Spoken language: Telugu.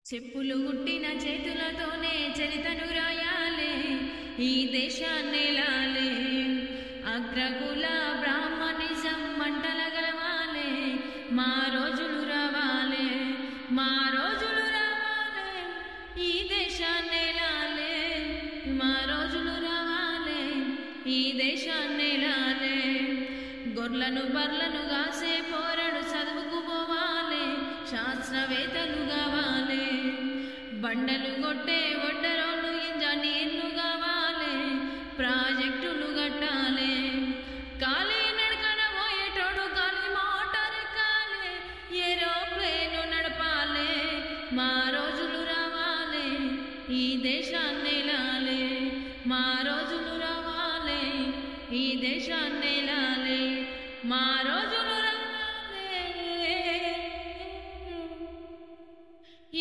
చెప్పులు గుట్టిన చేతులతోనే చరితను రాయాలే, ఈ దేశాన్నేలాలే. అగ్రకుల బ్రాహ్మణిజం మంటల గలవాలే, మా రోజులు రావాలే, మా రోజులు రావాలే. ఈ దేశాన్నేలాలే, మా రోజులు రావాలే, ఈ దేశాన్నేలాలే. గొర్లను బర్లను గాసే పోరడు చదువుకు పోవాలే, శాస్త్రవేత్తలు కావాలే. బండలు కొట్టే ఒడ్డరోళ్ళు ఇంజనీర్లు కావాలే, ప్రాజెక్టులు కట్టాలే. కాలి నడకన పోయేటోడు గాలి మోటార్ ఎక్కాలే, ఏరోప్లేను నడపాలే. మా రోజులు రావాలే, ఈ దేశాన్నేలాలే, మా రోజులు రావాలే, ఈ దేశాన్నేలాలే, మా రోజులు